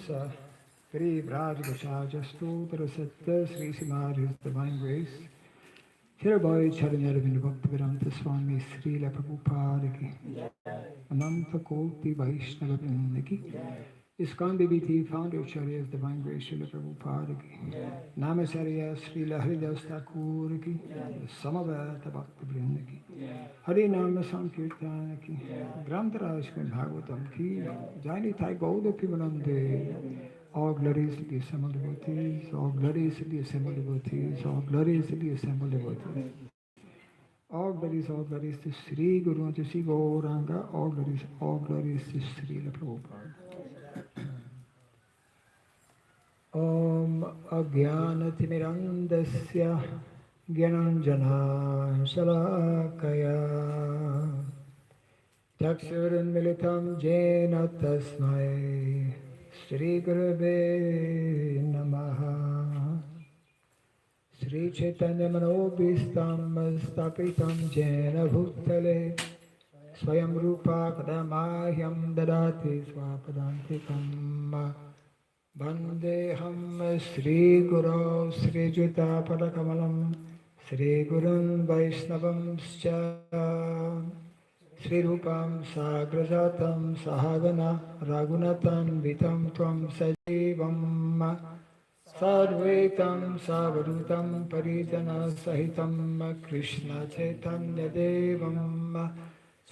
Sa Gri Braj Goshajastu Tarasatya Sri Simadhi's Divine Grace. Thereby Charanaravinda Bhaktivedanta Swami Srila Prabhupada ki Ananta Koti Vaishnava Vrinda ki ISKCON BBT Founder Acharya's Divine Grace Srila Prabhupada ki Namacharya Srila Haridas Thakur ki Samaveta Bhakti Vrinda ki Hari Nama Sankirtana ki Grantaraj Srimad Bhagavatam ki Jai Nitai Gauda Pimanande. All glories to the assembled devotees, all glories to the assembled devotees, all glories to the assembled devotees. All glories to Sri Guru and to Sri Gauranga, all glories to Sri Prabhupada. Om Agyanatimirandasya Gyananjana Shalakaya Chakshurunmilitam Jena Tasmai Shri Gurave Namaha Shri Chaitanya Manobhistam Stapitam Jena Bhutale Swayam Rupa Kadamahyam Dadati Swapadantikam Vandeham Shri Guru Shri Juta Padakamalam Shri Gurun Vaishnavam Scha Sri Rupam Sagrajatam Sahagana Raghunatan Vitam Tvam Sajivam Sadvaitam Savadutam Parijana Sahitam Krishna Chaitanya Devam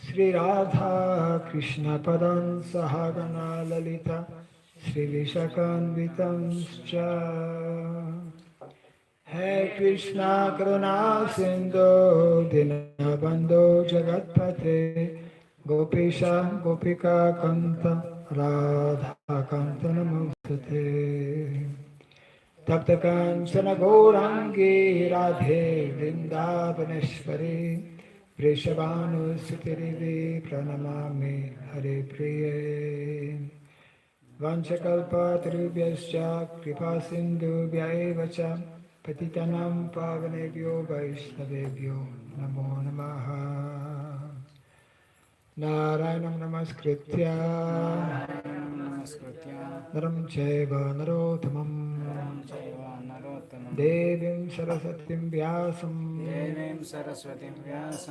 Sri Radha Krishna Padan Sahagana Lalita Sri Vishakanvitam Scha Hey Krishna Karuna Sindhu Dinabandhu Jagatpate Gopisha Gopika Kanta Radha Kanta Namustate Tapta Kanchana Gaurangi Radhe Vrindavaneshwari Vrishabhanu Sutirivi Pranamami Hare Priye Vanchakalpa Tarubhyascha Kripa Sindhu Vyaevacha Patitanam Pavanebhyo Vaishnavebhyo Namo Namaha Narayanam Namaskritya Naram Chaiva Narottamam Devim Sarasatim Vyasam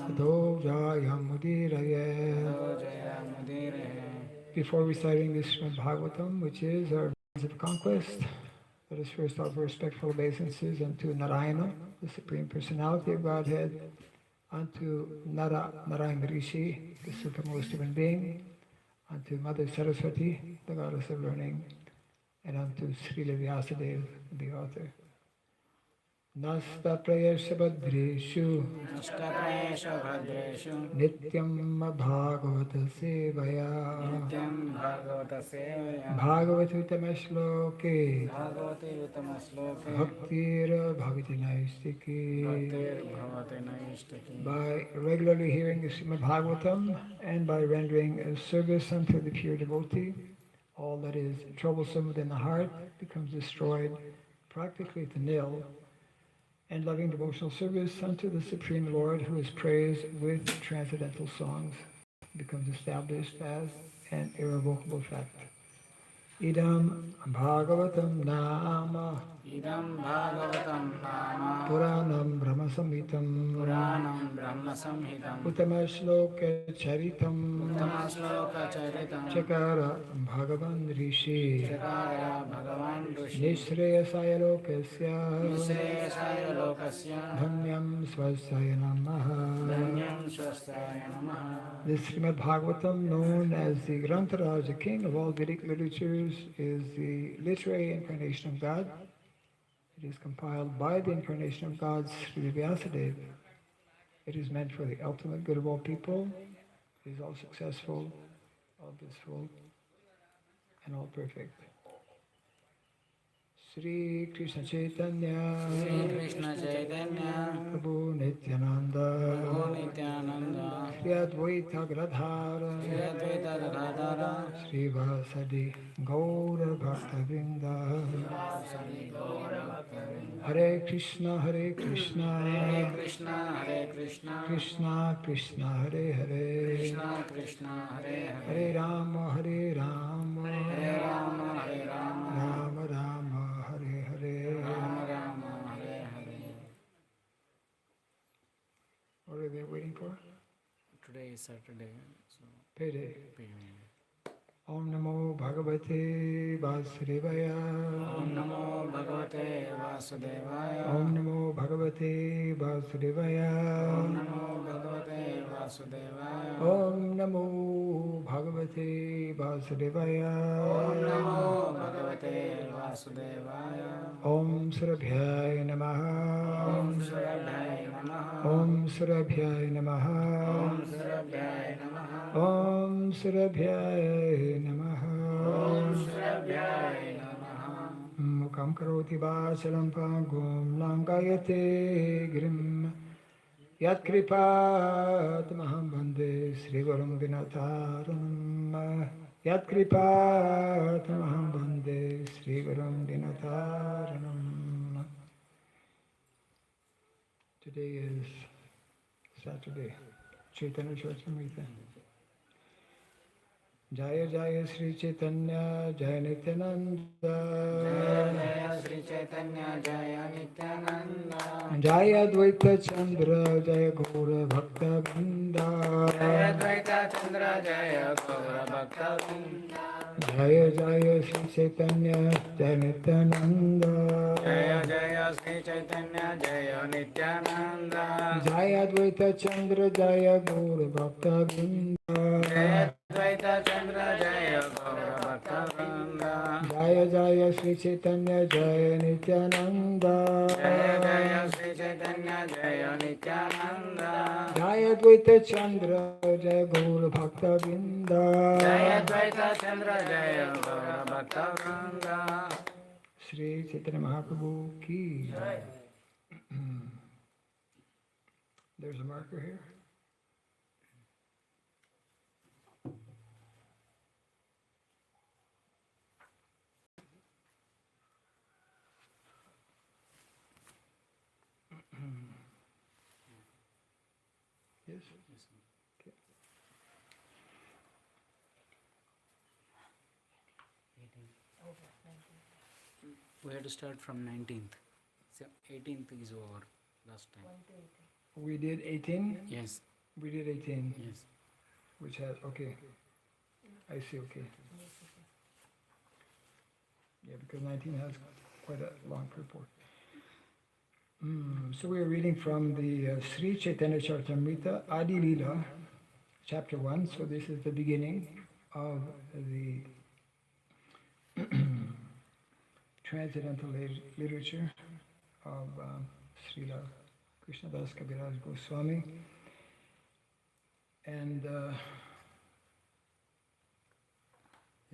Tato Jayam Udiraye. Before reciting this Srimad Bhagavatam, which is our means of conquest, let us first offer respectful obeisances unto Narayana, the Supreme Personality of Godhead, unto Narayana Rishi, the Supremest Human Being, unto Mother Saraswati, the Goddess of Learning, and unto Srila Vyasadeva, the author. Nasta Prayesha Bhadreshu Nityam Bhagavata Sevaya Bhagavatutam Shloke Bhaktir Bhavati Naistiki. By regularly hearing the Srimad Bhagavatam and by rendering a service unto the pure devotee, all that is troublesome within the heart becomes destroyed practically to nil, and loving devotional service unto the Supreme Lord, who is praised with transcendental songs, becomes established as an irrevocable fact. Idam Bhagavatam Nama Puranam Brahma Samhitam Uttama Shloka Charitam Chakara Bhagavan Rishi Nishreyasaya Lokasya Dhanyam Swasaya Namaha. This Srimad Bhagavatam, known as the Grantaraj, the king of all Vedic literatures, is the literary incarnation of God. It is compiled by the incarnation of God, Sri Vyasadeva. It is meant for the ultimate good of all people. It is all successful, all blissful, and all perfect. Sri Krishna Chaitanya Prabhu Nityananda Sri Advaita Gadadhara Advaita Gadadhara Srivasadi Gaura Bhaktavinda Hare Krishna Hare Krishna Krishna Hare Krishna Krishna Krishna Hare Hare Krishna Krishna Hare Hare Hare Rama Hare Rama Hare Rama Hare Rama Rama Rama Hare Hare. Rama Rama Hare Hare. What are they waiting for? Today is Saturday, so Payday. payment. Om Namo Bhagavate Vasudevaya. Om Namo Bhagavate Vasudevaya. Om Namo Bhagavate Vasudevaya. Om Namo Bhagavate Vasudevaya. Om Namo Bhagavate Vasudevaya. Om Namo Bhagavate Vasudevaya. Om Surabhyaya Namaha. Om Surabhyaya Namaha. Om Surabhyaya Namaha. Om Surabhyaya Namaha. Om Surabhyaya Namaha. Om Surabhyaya Namaha. Mukam karoti vasalam pangum langayate girim Yat kripat maham bande Sri Gurum Dinataranam Yat kripat maham bande Sri Gurum Dinataranam. Today is Saturday, Chaitanya Charitamrita. Jaya Jaya Sri Chaitanya Jaya Nityananda. Jaya Jaya Sri Chaitanya Jaya Nityananda. Jaya Advaita Chandra Jaya Gaura Bhakta Vrinda. Jaya Advaita Chandra Jaya Gaura Bhakta Vrinda. Jaya Jaya Sri Chaitanya Jaya Nityananda. Jaya Jaya Sri Chaitanya Jaya Nityananda. Jaya Advaita Chandra Jaya Gaura Bhakta Vrinda. Jaya Advaita Chandra Jaya Gaura Bhakta Vrinda. Jaya Jaya Sri Chaitanya Jaya Nityananda. Jaya Jaya Sri Chaitanya Jaya Nityananda. Jaya Advaita Chandra Jaya Gaura Bhakta Vrinda. Jaya Advaita Chandra Jaya Gaura Bhakta Vrinda. Sri Chaitanya Mahaprabhu ki. There's a marker here. Yes? Okay. We had to start from 19th. So 18th is over last time. We did 18? Yes, We did 18, yes. which has, okay. I see, okay. Yeah, because 19 has quite a long purport. So we are reading from the Sri Chaitanya Charitamrita, Adileela, chapter 1. So this is the beginning of the transcendental literature of Srila Krishnadas Kaviraj Goswami. And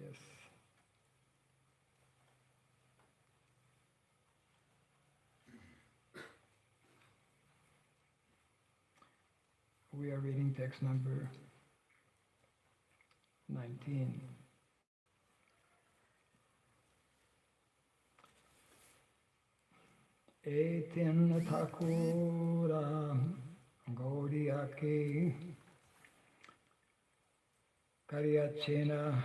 yes. We are reading text number 19. Etin Thakura Gauriyake Karyachena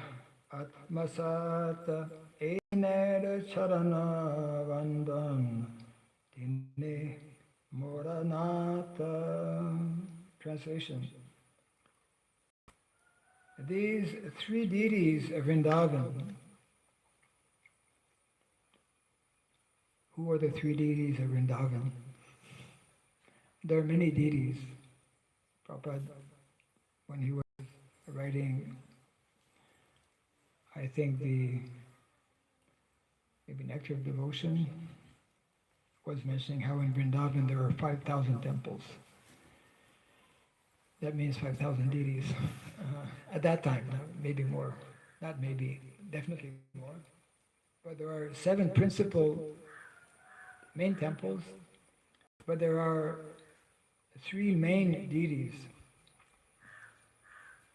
Atmasat Einer Charana Vandan Dine Moranata. Translation. These three deities of Vrindavan. Who are the three deities of Vrindavan? There are many deities. Prabhupada, when he was writing, I think maybe Nectar of Devotion, was mentioning how in Vrindavan there are 5,000 temples. That means 5,000 deities. At that time, maybe more. Not maybe, definitely more. But there are 7 principal main temples, but there are 3 main deities.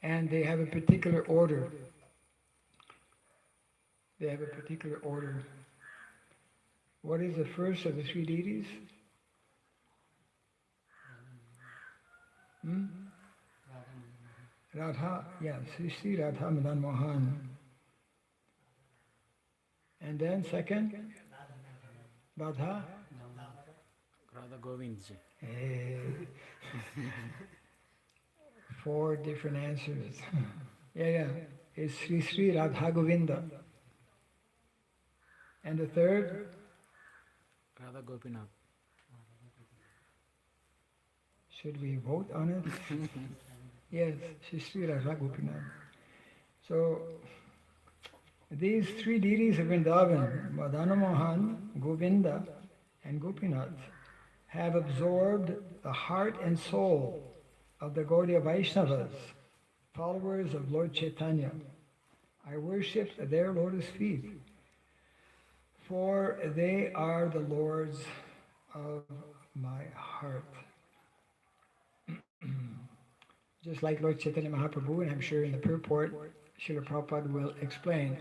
and they have a particular order. They have a particular order. What is the first of the three deities? Hmm? Radha, yeah, Sri Radha Madan Mohan. And then second, Radha. Radha Govindji. Hey. 4 different answers. Yeah. It's Sri Radha Govinda. And the third? Radha Gopinath. Should we vote on it? Yes, Sri Radha Gopinath. So, these 3 deities of Vrindavan, Madana Mohan, Govinda, and Gopinath, have absorbed the heart and soul of the Gaudiya Vaishnavas, followers of Lord Chaitanya. I worship their lotus feet, for they are the lords of my heart. Just like Lord Chaitanya Mahaprabhu, and I'm sure in the purport, Srila Prabhupada will explain,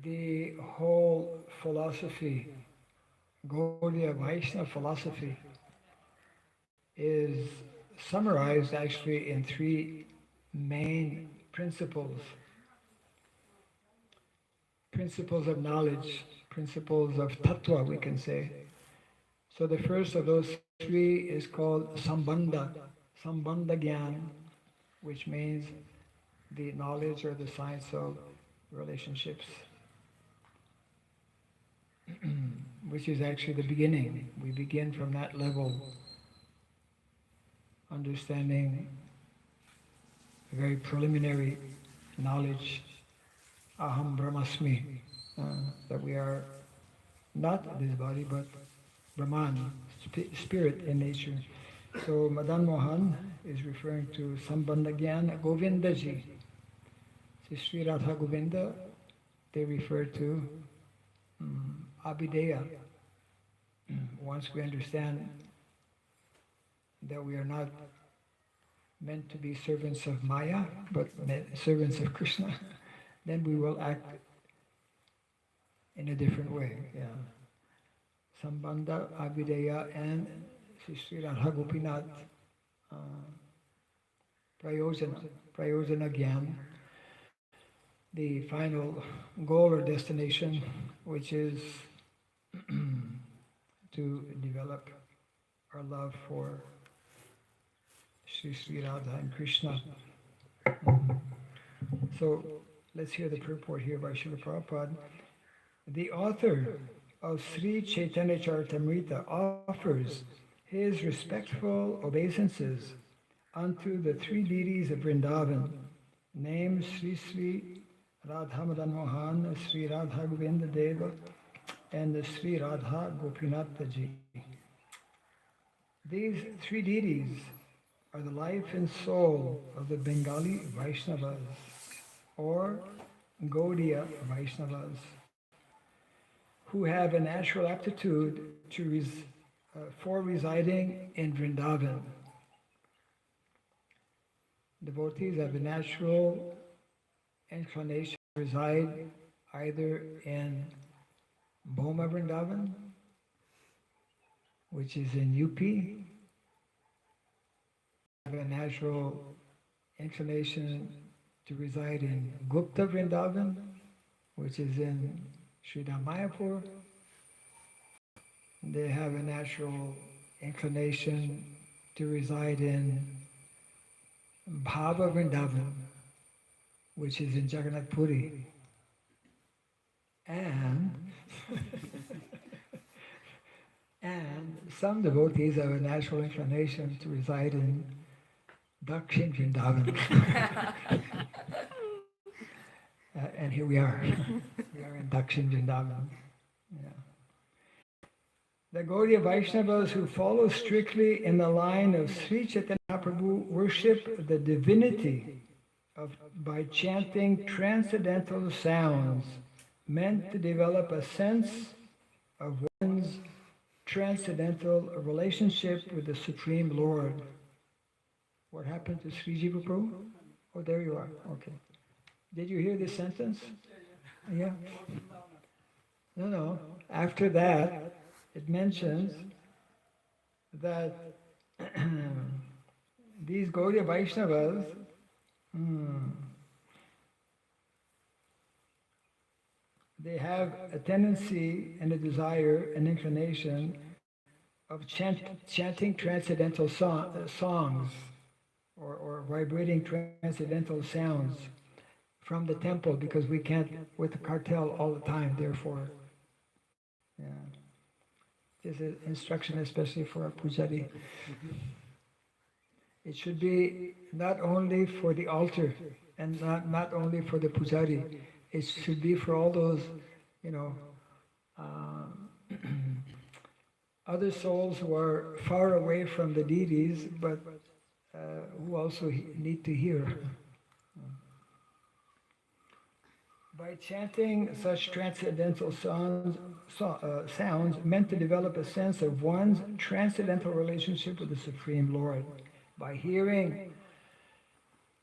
the whole philosophy, Gaudiya Vaishnava philosophy, is summarized actually in 3 main principles. Principles of knowledge, principles of tattva, we can say. So the first of those 3 is called Sambandha Gyan, which means the knowledge or the science of relationships, which is actually the beginning. We begin from that level, understanding very preliminary knowledge, aham brahmasmi, that we are not this body, but Brahman, spirit in nature. So Madan Mohan is referring to Sambandha Gyan Govindaji. Sri Radha Govinda, they refer to Abhideya. Once we understand that we are not meant to be servants of Maya, but servants of Krishna, then we will act in a different way. Yeah. Sambandha, Abhideya, and Sri Radha Gopinath, Prayojana Gyan, the final goal or destination, which is to develop our love for Sri Radha and Krishna. So let's hear the purport here by Srila Prabhupada. The author of Sri Chaitanya Charitamrita offers his respectful obeisances unto the 3 deities of Vrindavan, named Sri Radha Madan Mohan, Sri Radha Govinda Deva, and the Sri Radha Gopinath Ji. These 3 deities are the life and soul of the Bengali Vaishnavas, or Gaudiya Vaishnavas, who have a natural aptitude for residing in Vrindavan. Devotees have a natural inclination to reside either in Bhoma Vrindavan, which is in UP, have a natural inclination to reside in Gupta Vrindavan, which is in Sridham Mayapur. They have a natural inclination to reside in Bhava Vrindavan, which is in Jagannath Puri. And some devotees have a natural inclination to reside in Dakshin Vrindavan. And here we are. We are in Dakshin Vrindavan. Yeah. The Gaudiya Vaishnavas who follow strictly in the line of Sri Chaitanya Mahaprabhu worship the divinity by chanting transcendental sounds meant to develop a sense of one's transcendental relationship with the Supreme Lord. What happened to Sri Jiva Prabhu? Oh, there you are. Okay. Did you hear this sentence? Yeah. No. After that, it mentions that these Gaudiya Vaishnavas, they have a tendency and a desire, an inclination of chanting transcendental songs or vibrating transcendental sounds from the temple, because we can't with the cartel all the time, therefore. Yeah. This is instruction especially for a pujari. It should be not only for the altar and not only for the pujari. It should be for all those, other souls who are far away from the deities, but who also need to hear. By chanting such transcendental sounds meant to develop a sense of one's transcendental relationship with the Supreme Lord.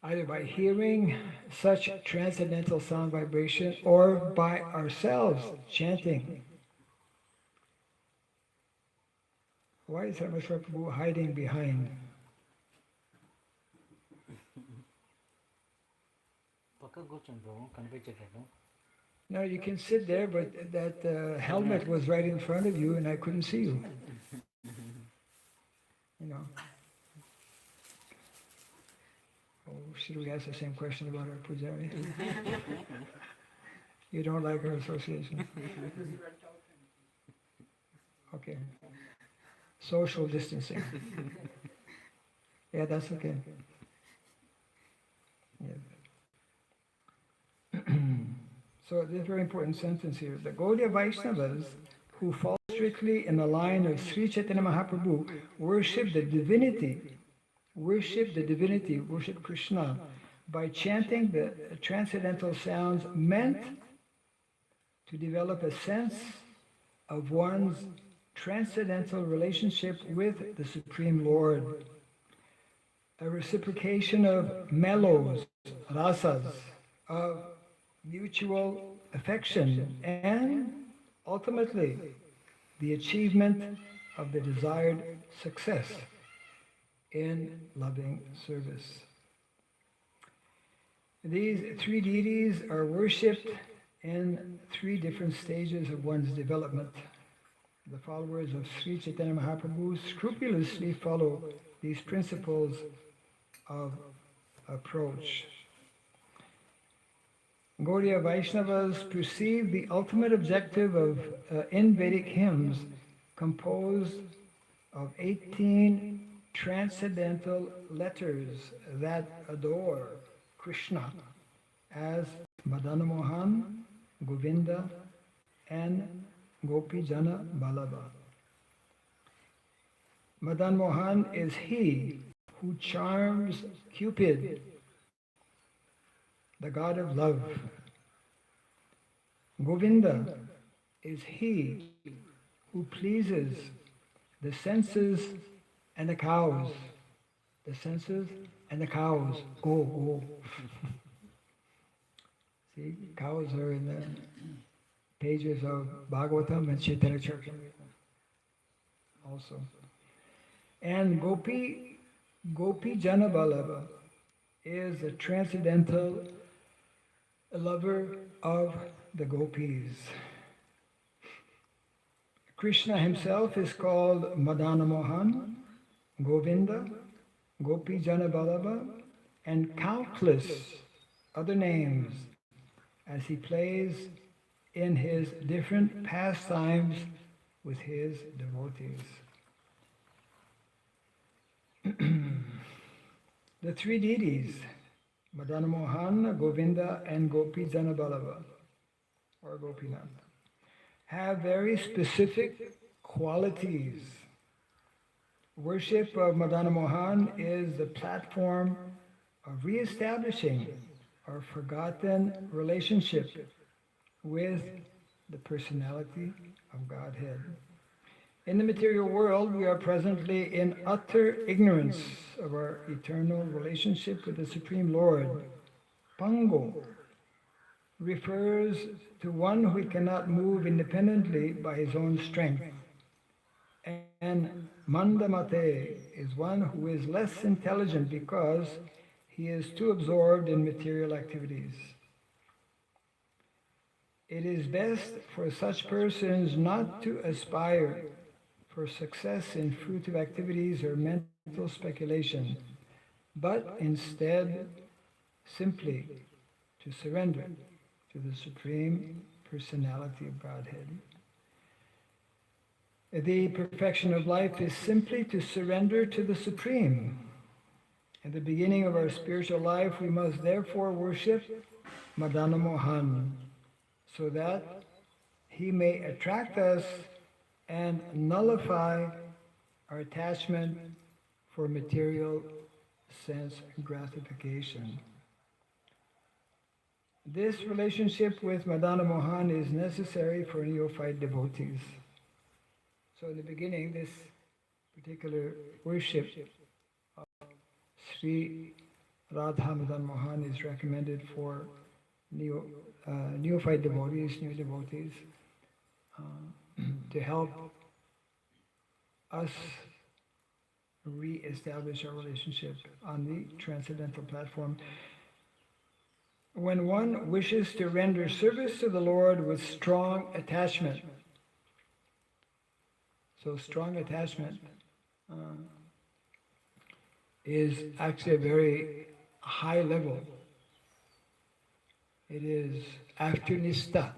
Either by hearing such transcendental sound vibration or by ourselves chanting. Why is Sarveshwar Prabhu hiding behind? No, you can sit there, but that helmet was right in front of you and I couldn't see you. Oh, should we ask the same question about our pujari? You don't like our association? Okay. Social distancing. Yeah, that's okay. Yeah. So this is a very important sentence here. The Gaudiya Vaishnavas, who fall strictly in the line of Sri Chaitanya Mahaprabhu, worship the divinity, worship Krishna by chanting the transcendental sounds meant to develop a sense of one's transcendental relationship with the Supreme Lord. A reciprocation of mellows, rasas, of mutual affection, and ultimately the achievement of the desired success in loving service. These three deities are worshipped in three different stages of one's development. The followers of Sri Chaitanya Mahaprabhu scrupulously follow these principles of approach. Gaudiya Vaishnavas perceive the ultimate objective of in Vedic hymns composed of 18 transcendental letters that adore Krishna as Madana Mohan, Govinda, and Gopi Jana Balaba. Madan Mohan is he who charms Cupid, the god of love. Govinda is he who pleases the senses and the cows. The senses and the cows. Go. See, cows are in the pages of Bhagavatam and Chaitanya Charitamrita also. And Gopi Jana Balaba is a transcendental lover of the gopis. Krishna himself is called Madana Mohan, Govinda, Gopi Jana Balaba, and countless other names as he plays in his different pastimes with his devotees. The three deities, Madana Mohan, Govinda, and Gopi Jana Balaba, or Gopinath, have very specific qualities. Worship of Madana Mohan is the platform of re-establishing our forgotten relationship with the personality of Godhead. In the material world, we are presently in utter ignorance of our eternal relationship with the Supreme Lord. Pango refers to one who cannot move independently by his own strength. And Mandamate is one who is less intelligent because he is too absorbed in material activities. It is best for such persons not to aspire for success in fruitive activities or mental speculation, but instead simply to surrender to the Supreme Personality of Godhead. The perfection of life is simply to surrender to the Supreme. At the beginning of our spiritual life, we must therefore worship Madana Mohan, so that he may attract us and nullify our attachment for material sense gratification. This relationship with Madana Mohan is necessary for neophyte devotees. So in the beginning, this particular worship of Sri Radha Madan Mohan is recommended for neophyte devotees, new devotees, to help us re-establish our relationship on the transcendental platform. When one wishes to render service to the Lord with strong attachment, so strong attachment is actually a very high level. It is after Nistha.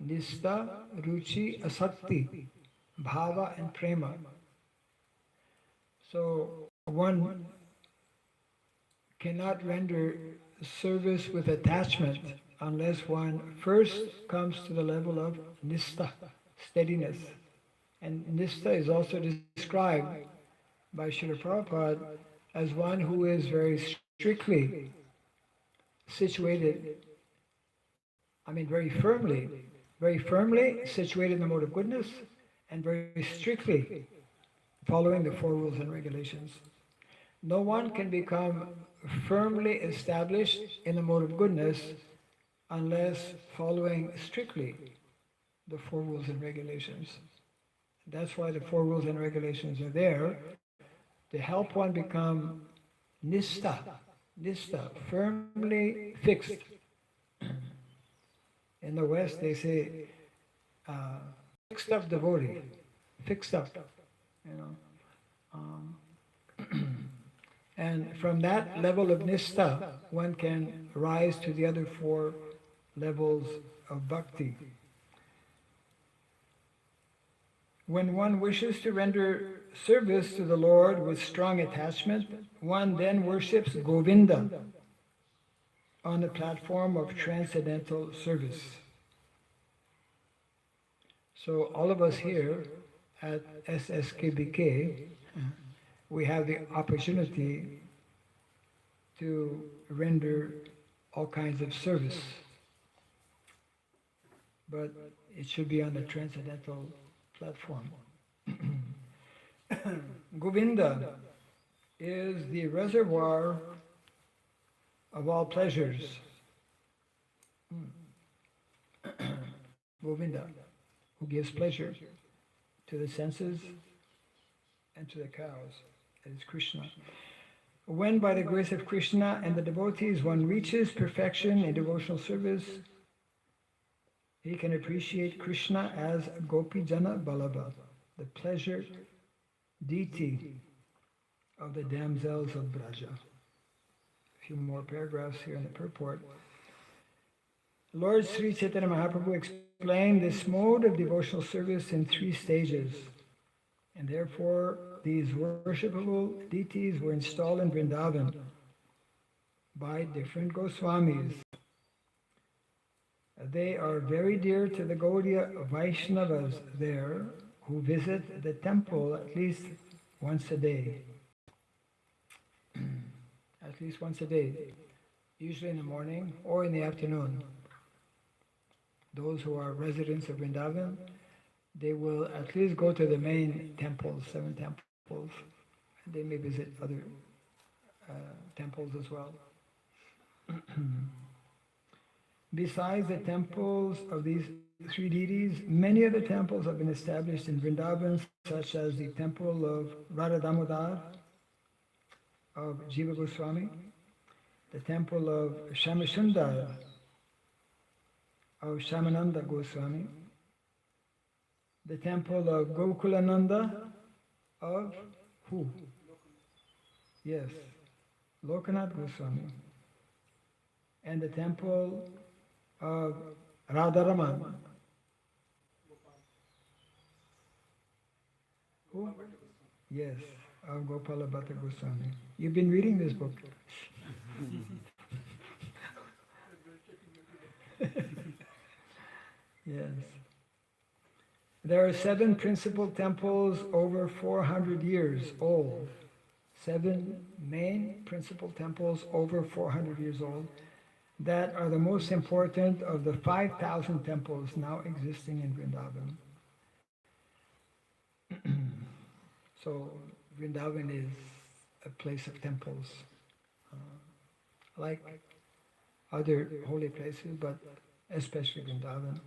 Nistha, Ruchi, Asakti, Bhava and Prema. So one cannot render service with attachment unless one first comes to the level of Nistha, steadiness. And Nistha is also described by Srila Prabhupada as one who is very strictly situated, very firmly situated in the mode of goodness, and very strictly following the four rules and regulations. No one can become firmly established in the mode of goodness unless following strictly the four rules and regulations. That's why the four rules and regulations are there, to help one become nistha, firmly fixed. In the West, they say, fixed up devotee, fixed up, and from that level of nistha, one can rise to the other four levels of bhakti. When one wishes to render service to the Lord with strong attachment, one then worships Govinda on the platform of transcendental service. So all of us here at SSKBK, we have the opportunity to render all kinds of service, but it should be on the transcendental platform. Govinda is the reservoir of all pleasures. Govinda, who gives pleasure to the senses and to the cows, that is Krishna. When by the grace of Krishna and the devotees one reaches perfection in devotional service, he can appreciate Krishna as Gopi Jana Balaba, the pleasure deity of the damsels of Braja. A few more paragraphs here in the purport. Lord Sri Chaitanya Mahaprabhu explained this mode of devotional service in 3 stages, and therefore these worshipable deities were installed in Vrindavan by different Goswamis. They are very dear to the Gaudiya Vaishnavas there, who visit the temple at least once a day. At least once a day, usually in the morning or in the afternoon. Those who are residents of Vrindavan they will at least go to the main temples, 7 temples. They may visit other temples as well. Besides the temples of these 3 deities, many other temples have been established in Vrindavan, such as the temple of Radha Damodar, of Jiva Goswami, the temple of Shamashundar, of Shamananda Goswami, the temple of Gokulananda, of who? Yes, Lokanath Goswami, and the temple of Radharaman. Who? Yes, of Gopala Bhatta Goswami. You've been reading this book. Yes. There are 7 principal temples over 400 years old. 7 main principal temples over 400 years old that are the most important of the 5,000 temples now existing in Vrindavan. So Vrindavan is a place of temples, like other holy places, but especially Vrindavan.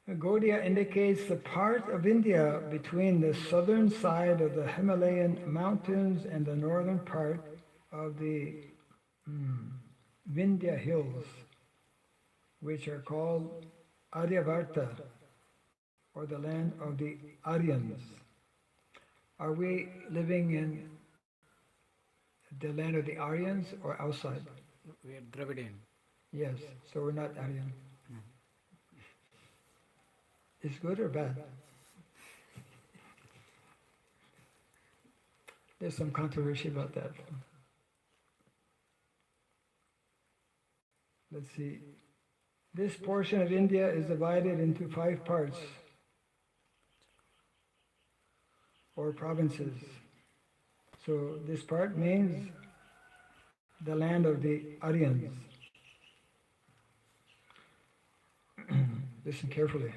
Gaudiya indicates the part of India between the southern side of the Himalayan mountains and the northern part of the Vindhya hills, which are called Aryavarta, or the land of the Aryans. Are we living in the land of the Aryans or outside? We are Dravidian. Yes, so we're not Aryan. Is good or bad? There's some controversy about that. Let's see. This portion of India is divided into 5 parts, or provinces. So this part means the land of the Aryans. Listen carefully.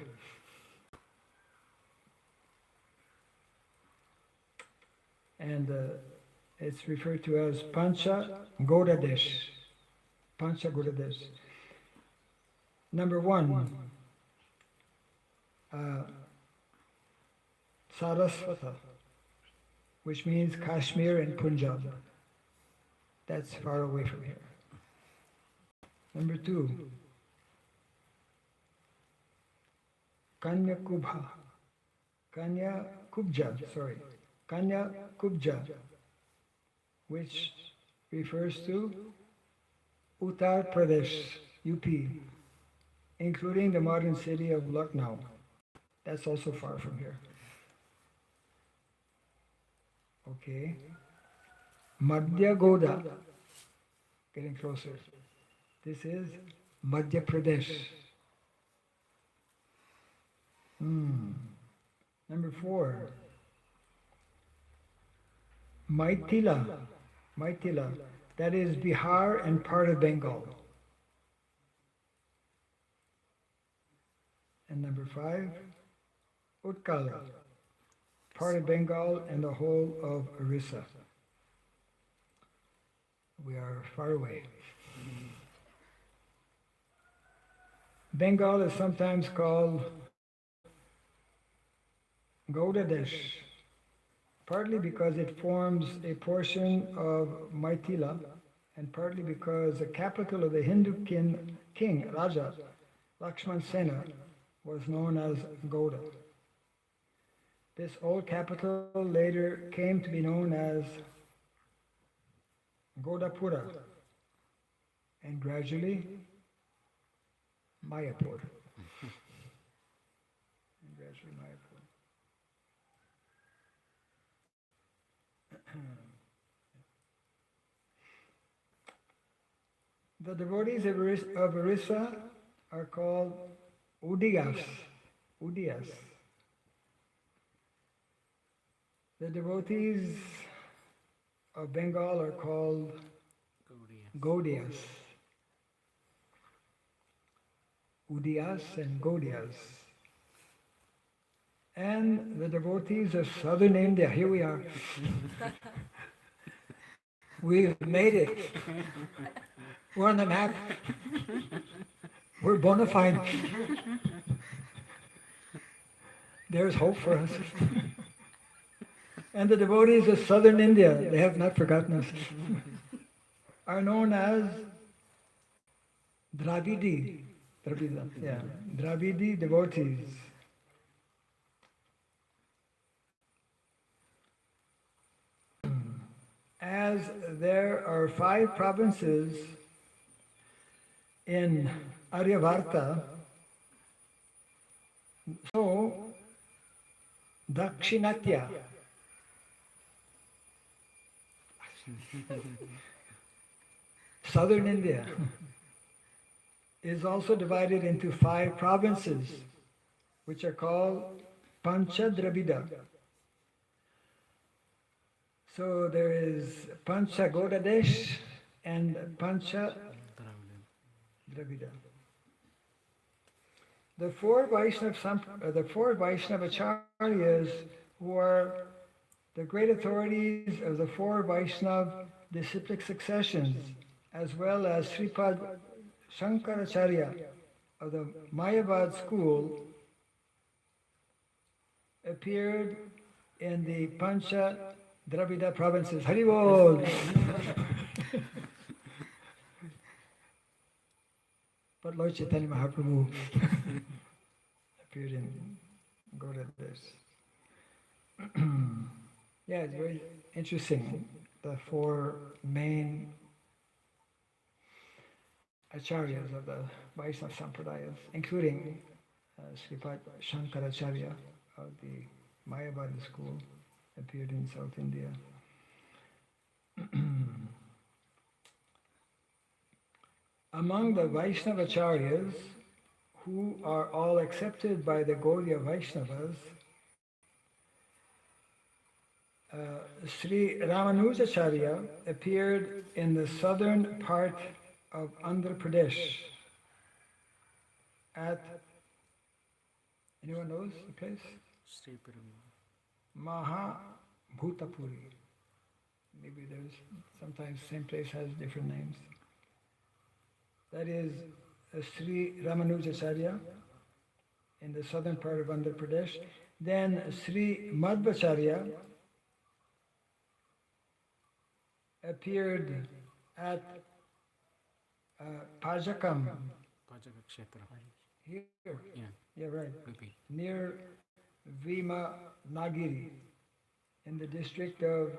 And it's referred to as Pancha Godadesh. Pancha Godadesh. Number 1, Saraswata, which means Kashmir and Punjab. That's far away from here. Number 2, Kanya Kubja, which refers to Uttar Pradesh, UP, including the modern city of Lucknow. That's also far from here. Okay. Madhya Goda, getting closer. This is Madhya Pradesh. Number 4, Maithila, that is Bihar and part of Bengal. And number 5, Utkal, part of Bengal and the whole of Orissa. We are far away. Bengal is sometimes called Gaudadesh, partly because it forms a portion of Maithila, and partly because the capital of the Hindu king Raja, Lakshman Sena, was known as Gauda. This old capital later came to be known as Gaudapura, and gradually Mayapur. The devotees of Orissa are called Udiyas. The devotees of Bengal are called Gaudiyas. Udiyas and Gaudiyas. and the devotees of southern India. Here we are. We've made it. We're on the map. We're bona fide. There's hope for us. And the devotees of southern India, they have not forgotten us, are known as Dravidi. Dravidi devotees. As there are 5 provinces in Aryavarta, so Dakshinatya, southern India, is also divided into 5 provinces, which are called Pancha Dravida. So there is Pancha Godadesh and Pancha Dravida. The four Vaishnavacharyas, who are the great authorities of the 4 Vaishnava disciplic successions, as well as Sripad Shankaracharya of the Mayavad school, appeared in the Pancha Dravida provinces. Haribol! But Lord Chaitanya Mahaprabhu appeared in Gaudadesh. Yeah, it's very interesting. The 4 main acharyas of the Vaishnava Sampradayas, including Sripad Shankaracharya of the Mayavada school, appeared in South India. Among the Vaishnavacharyas, who are all accepted by the Gaudiya Vaishnavas, Sri Ramanujacharya appeared in the southern part of Andhra Pradesh at, anyone knows the place? Mahabhutapuri. Maybe there's, sometimes same place has different names. That is Sri Ramanujacharya in the southern part of Andhra Pradesh. Then Sri Madhvacharya appeared at Pajakam. Pajaka Kshetra. Here. Yeah. Yeah, right. Repeat. Near Vima Nagiri in the district of,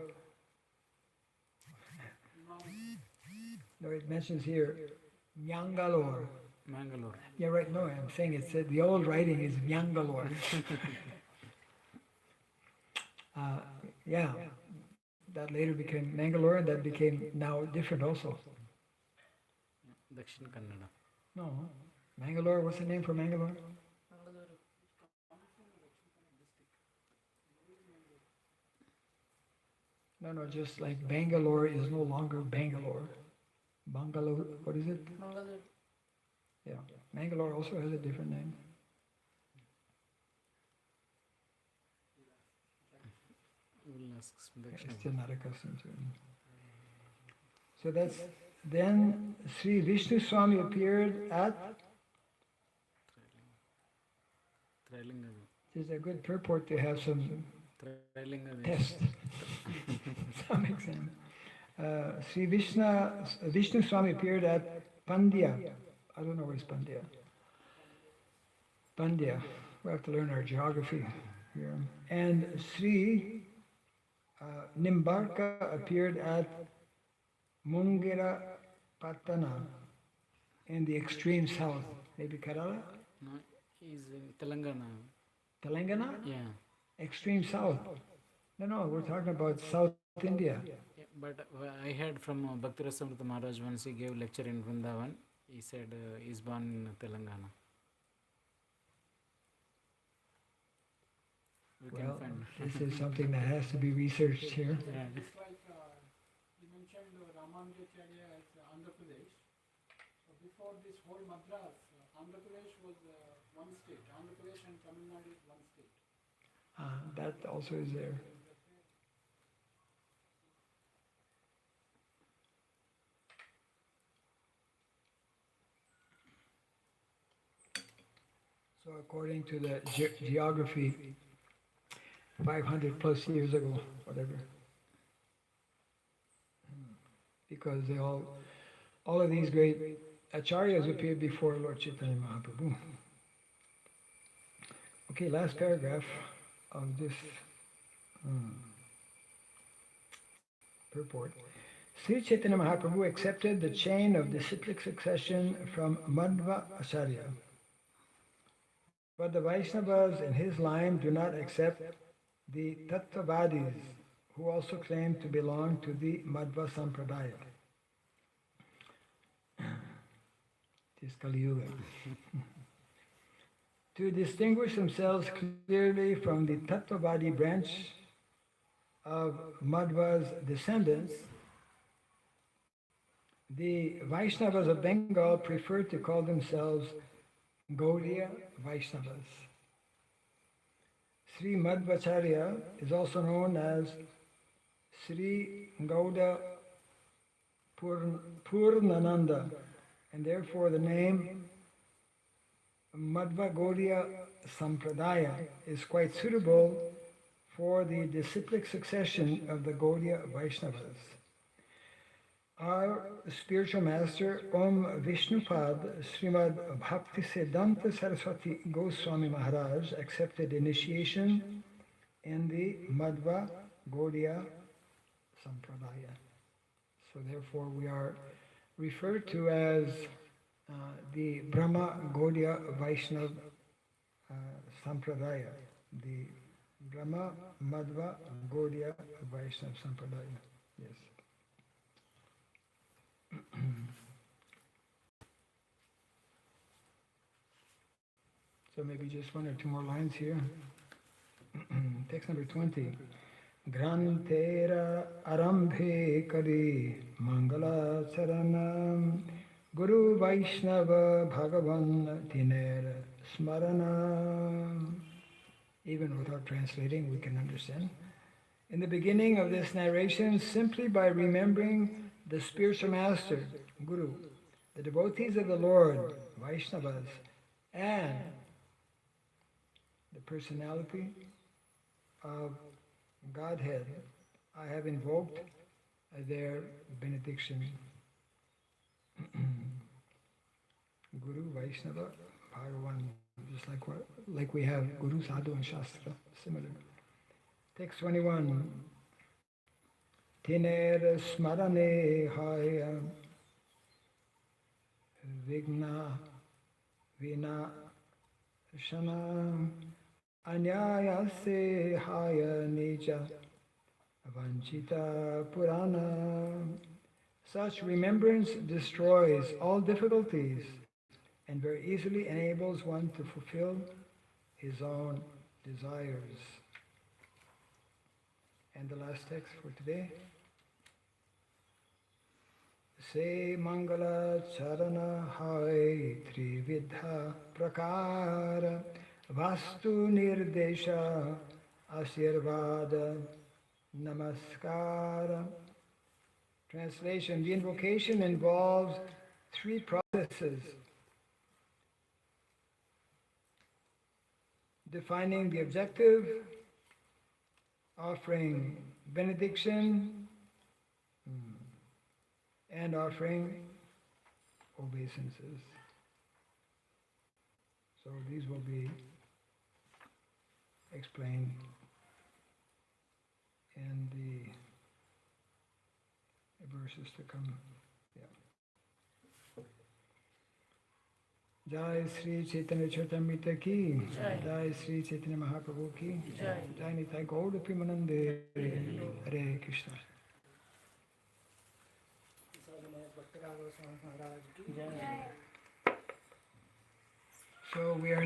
no, it mentions here Mangalore. Mangalore. Yeah, right. No, I'm saying it's the old writing is Mangalore. Yeah, that later became Mangalore, and that became now different also. Dakshin Kannada. No, Mangalore. What's the name for Mangalore? No, just like Bangalore is no longer Bangalore. Bangalore, what is it? Mangalore. Yeah, Mangalore also has a different name. We'll ask It's still not accustomed to it. So that's, then Sri Vishnu Swami appeared at, Trilinga. it is a good purport to have some Trilinga. test, some exam. Sri Vishnu Swami appeared at Pandya. I don't know where's Pandya. Pandya. We have to learn our geography here. And Sri Nimbarka appeared at Mungera Patana in the extreme south. Maybe Kerala? No, he's in Telangana. Telangana? Yeah. Extreme south. No, we're talking about South India. Yeah, but I heard from Bhakti Rasamrita Maharaj once he gave lecture in Vrindavan. He said he's born in Telangana. We Well, can find. this is something that has to be researched here. Yeah. It's like you mentioned Ramanujacharya as Andhra Pradesh. So before this whole Madras, Andhra Pradesh was one state. Andhra Pradesh and Tamil Nadu is one state. That also is there. So according to the geography, 500 plus years ago, whatever, because they all of these great acharyas appeared before Lord Chaitanya Mahaprabhu. Okay, last paragraph of this purport. Sri Chaitanya Mahaprabhu accepted the chain of disciplic succession from Madhva Acharya. But the Vaishnavas in his line do not accept the Tattvavadis, who also claim to belong to the Madhva Sampradaya. It is Kali Yuga. To distinguish themselves clearly from the Tattvavadi branch of Madhva's descendants, the Vaishnavas of Bengal prefer to call themselves Gaudiya Vaishnavas. Sri Madhvacharya is also known as Sri Gauda Purnananda, and therefore the name Madhva Gaudiya Sampradaya is quite suitable for the disciplic succession of the Gaudiya Vaishnavas. Our spiritual master, Om Vishnupad Srimad Bhaktisiddhanta Saraswati Goswami Maharaj, accepted initiation in the Madhva Gaudiya Sampradaya. So therefore we are referred to as the Brahma Gaudiya Vaishnav Sampradaya, the Brahma Madhva Gaudiya Vaishnav Sampradaya. Yes. So maybe just one or two more lines here. Text number 20. Grantera arambhe kari mangala charanam Guru Vaishnava Bhagavan Tiner Smarana. Even without translating, we can understand. In the beginning of this narration, simply by remembering the spiritual master, Guru, the devotees of the Lord, Vaishnavas, and the personality of Godhead, I have invoked their benediction. Guru, Vaishnava, Bhagavan, just like we have Guru, Sadhu, and Shastra, similar. Text 21. Tiner smarane haya vigna vina shana anyaya se haya nija vanchita purana. Such remembrance destroys all difficulties and very easily enables one to fulfill his own desires. And the last text for today. Se mangala charana hai trividha prakara vastu nirdesha asirvada namaskara. Translation: the invocation involves three processes: defining the objective, offering benediction, and offering obeisances. So these will be explained in the verses to come. Yeah. Jai Sri Chaitanya Charitamrita ki, Jai Sri Chaitanya Mahaprabhu ki, Jai Nitai Gaur Premanande, Hare Krishna. So we are